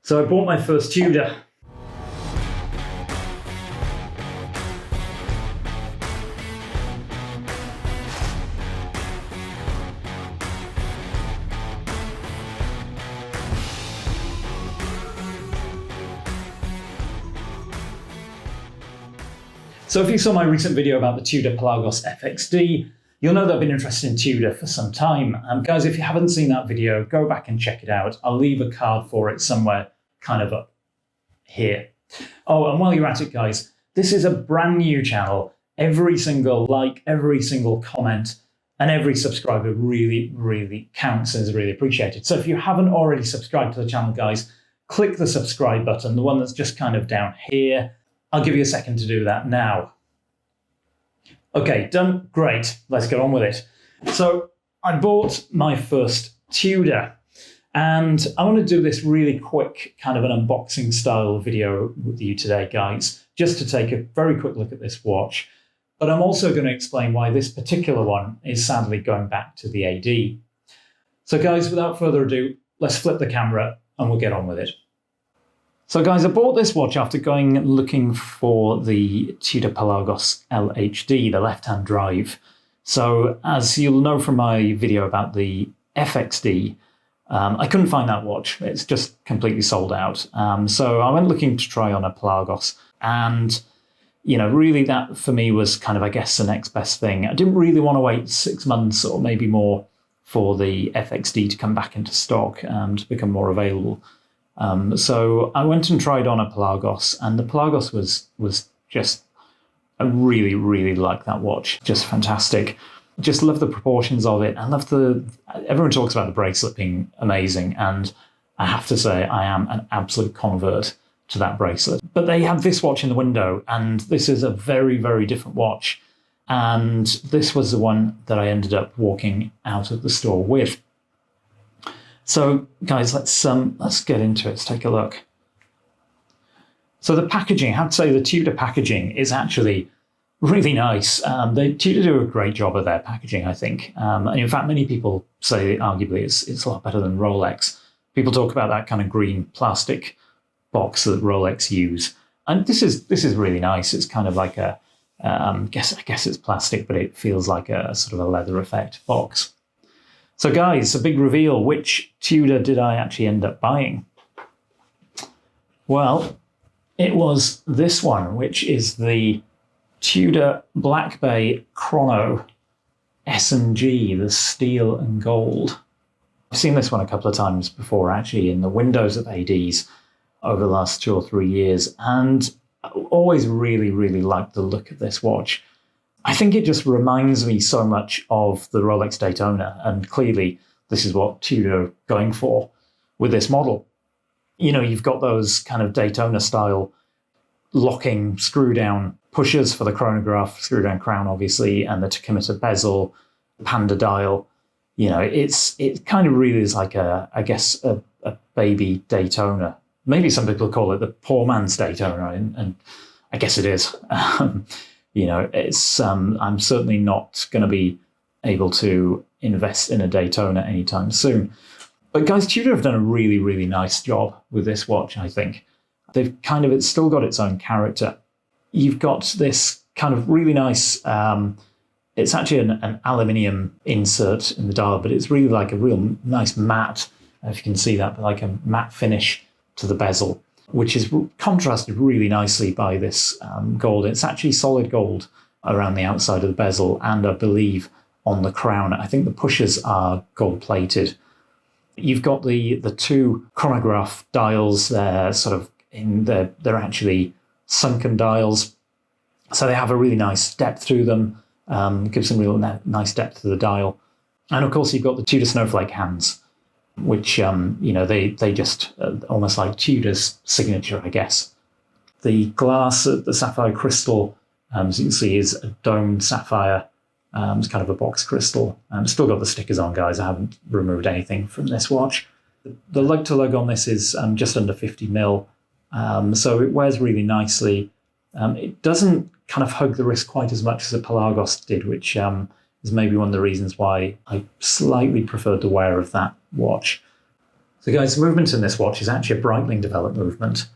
So I bought my first Tudor. So if you saw my recent video about the Tudor Pelagos FXD, you'll know that I've been interested in Tudor for some time. Guys, if you haven't seen that video, go back and check it out. I'll leave a card for it somewhere kind of up here. Oh, and while you're at it, guys, this is a brand new channel. Every single like, every single comment, and every subscriber really, really counts and is really appreciated. So if you haven't already subscribed to the channel, guys, click the subscribe button, the one that's just kind of down here. I'll give you a second to do that now. Okay, done. Great. Let's get on with it. So I bought my first Tudor, and I want to do this really quick, kind of an unboxing style video with you today, guys, just to take a very quick look at this watch. But I'm also going to explain why this particular one is sadly going back to the AD. So guys, without further ado, let's flip the camera and we'll get on with it. So guys, I bought this watch after going looking for the Tudor Pelagos LHD, the left-hand drive. So as you'll know from my video about the FXD, I couldn't find that watch. It's just completely sold out. So I went looking to try on a Pelagos, and you know, really that for me was kind of, I guess, the next best thing. I didn't really want to wait 6 months or maybe more for the FXD to come back into stock and to become more available. So I went and tried on a Pelagos, and the Pelagos was just, I really, really like that watch. Just fantastic. Just love the proportions of it. I love everyone talks about the bracelet being amazing, and I have to say I am an absolute convert to that bracelet. But they had this watch in the window, and this is a very, very different watch. And this was the one that I ended up walking out of the store with. So guys, let's get into it. Let's take a look. So the packaging, I have to say the Tudor packaging is actually really nice. Tudor do a great job of their packaging, I think. And in fact, many people say arguably it's a lot better than Rolex. People talk about that kind of green plastic box that Rolex use. And this is really nice. It's kind of like a, I guess it's plastic, but it feels like a sort of a leather effect box. So guys, a big reveal. Which Tudor did I actually end up buying? Well, it was this one, which is the Tudor Blackbaychrono S&G, the steel and gold. I've seen this one a couple of times before, actually, in the windows of ADs over the last 2 or 3 years, and I always really, really liked the look of this watch. I think it just reminds me so much of the Rolex Daytona, and clearly this is what Tudor are going for with this model. You know, you've got those kind of Daytona style locking screw down pushers for the chronograph, screw down crown obviously, and the tachymeter bezel, panda dial. You know, it kind of really is like I guess a baby Daytona. Maybe some people call it the poor man's Daytona, and I guess it is. You know, it's I'm certainly not going to be able to invest in a Daytona anytime soon. But guys, Tudor have done a really, really nice job with this watch, I think. It's still got its own character. You've got this kind of really nice, it's actually an aluminium insert in the dial, but it's really like a real nice matte, if you can see that, but like a matte finish to the bezel, which is contrasted really nicely by this gold. It's actually solid gold around the outside of the bezel, and I believe on the crown. I think the pushers are gold plated. You've got the two chronograph dials there, sort of they're actually sunken dials, so they have a really nice depth to them. Gives some real nice depth to the dial, and of course you've got the Tudor snowflake hands, which, you know, they just almost like Tudor's signature, I guess. The glass, the sapphire crystal, as you can see, is a domed sapphire. It's kind of a box crystal. Still got the stickers on, guys. I haven't removed anything from this watch. The lug to lug on this is just under 50 mil, so it wears really nicely. It doesn't kind of hug the wrist quite as much as a Pelagos did, which is maybe one of the reasons why I slightly preferred the wear of that watch. So guys, the movement in this watch is actually a Breitling developed movement,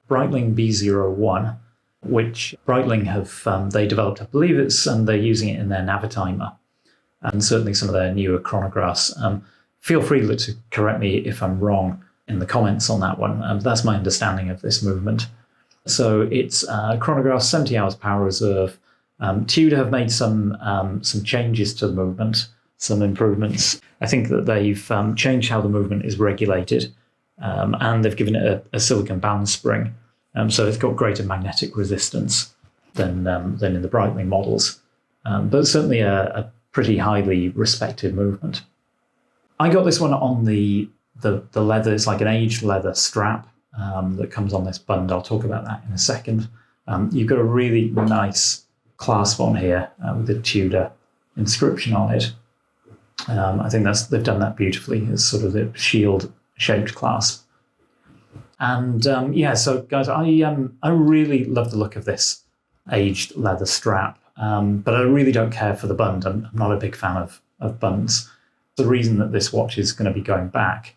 Breitling B01, which Breitling have, they developed, I believe and they're using it in their Navitimer, and certainly some of their newer chronographs. Feel free to correct me if I'm wrong in the comments on that one. That's my understanding of this movement. So it's chronograph, 70 hours power reserve. Tudor have made some changes to the movement, some improvements. I think that they've changed how the movement is regulated, and they've given it a silicon balance spring. So it's got greater magnetic resistance than in the Breitling models, but certainly a pretty highly respected movement. I got this one on the leather. It's like an aged leather strap that comes on this bund. I'll talk about that in a second. You've got a really nice clasp on here with the Tudor inscription on it. I think they've done that beautifully. It's sort of the shield-shaped clasp. And yeah, so guys, I really love the look of this aged leather strap, but I really don't care for the bund. I'm not a big fan of bunds. The reason that this watch is going to be going back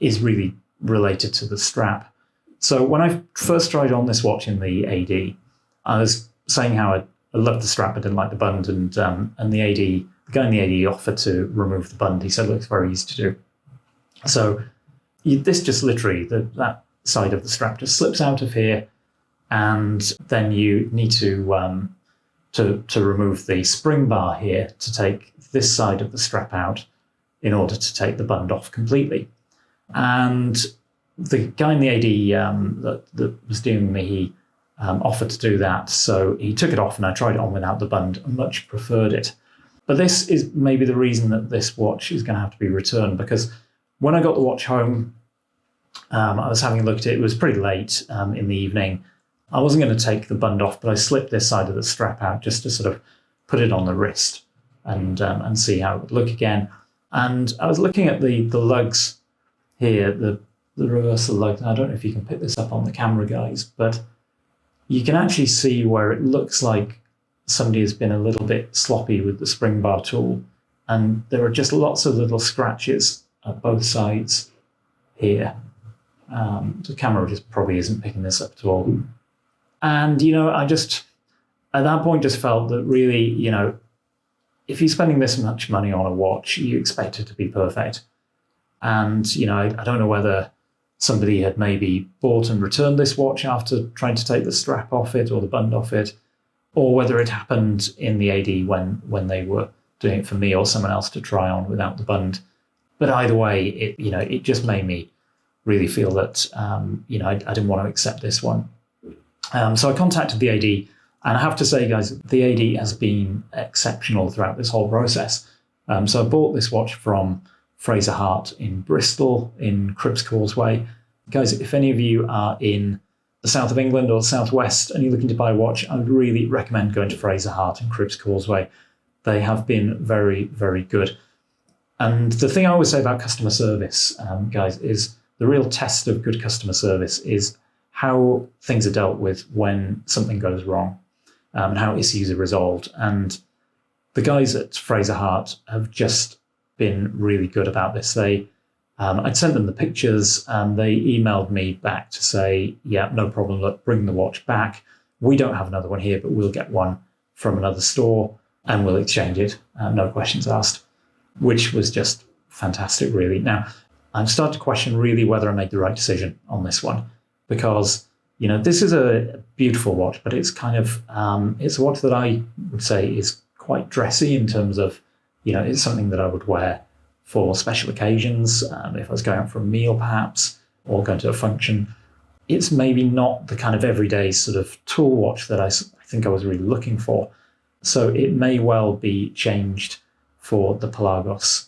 is really related to the strap. So when I first tried on this watch in the AD, I was saying how I loved the strap, I didn't like the bund, and the guy in the AD offered to remove the bund. He said, look, it's very easy to do. So this just literally, that side of the strap just slips out of here, and then you need to remove the spring bar here to take this side of the strap out in order to take the bund off completely. And the guy in the AD that was dealing with me, he offered to do that. So he took it off and I tried it on without the bund and much preferred it. But this is maybe the reason that this watch is going to have to be returned, because when I got the watch home, I was having a look at it. It was pretty late in the evening. I wasn't going to take the bund off, but I slipped this side of the strap out just to sort of put it on the wrist and see how it would look again. And I was looking at the lugs here, the reversal lugs. I don't know if you can pick this up on the camera, guys, but you can actually see where it looks like somebody has been a little bit sloppy with the spring bar tool. And there are just lots of little scratches at both sides here. The camera just probably isn't picking this up at all. And, I just, at that point, just felt that really, if you're spending this much money on a watch, you expect it to be perfect. And, I don't know whether somebody had maybe bought and returned this watch after trying to take the strap off it or the bund off it, or whether it happened in the AD when they were doing it for me or someone else to try on without the bund. But either way, it just made me really feel that, I didn't want to accept this one. So I contacted the AD, and I have to say, guys, the AD has been exceptional throughout this whole process. So I bought this watch from Fraser Hart in Bristol, in Cribbs Causeway. Guys, if any of you are in the south of England or the southwest and you're looking to buy a watch, I would really recommend going to Fraser Hart in Cribbs Causeway. They have been very, very good. And the thing I always say about customer service, guys, is the real test of good customer service is how things are dealt with when something goes wrong, and how issues are resolved. And the guys at Fraser Hart have just been really good about this. I'd sent them the pictures and they emailed me back to say, yeah, no problem, look, bring the watch back. We don't have another one here, but we'll get one from another store and we'll exchange it, no questions asked, which was just fantastic, really. Now, I'm starting to question really whether I made the right decision on this one, because, this is a beautiful watch, but it's kind of, it's a watch that I would say is quite dressy in terms of, it's something that I would wear for special occasions, if I was going out for a meal perhaps, or going to a function. It's maybe not the kind of everyday sort of tool watch that I think I was really looking for. So it may well be changed for the Pelagos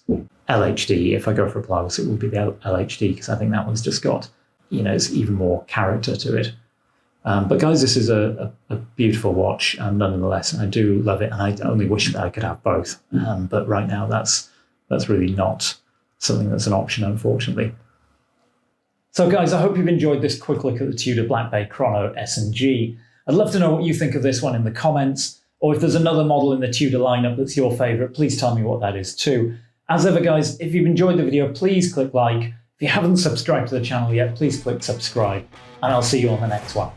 LHD. If I go for a Pelagos, it will be the LHD, because I think that one's just got, it's even more character to it. But guys, this is a beautiful watch, nonetheless, and I do love it, and I only wish that I could have both. But right now, that's really not something that's an option, unfortunately. So guys, I hope you've enjoyed this quick look at the Tudor Black Bay Chrono S&G. I'd love to know what you think of this one in the comments, or if there's another model in the Tudor lineup that's your favourite, please tell me what that is too. As ever, guys, if you've enjoyed the video, please click like. If you haven't subscribed to the channel yet, please click subscribe, and I'll see you on the next one.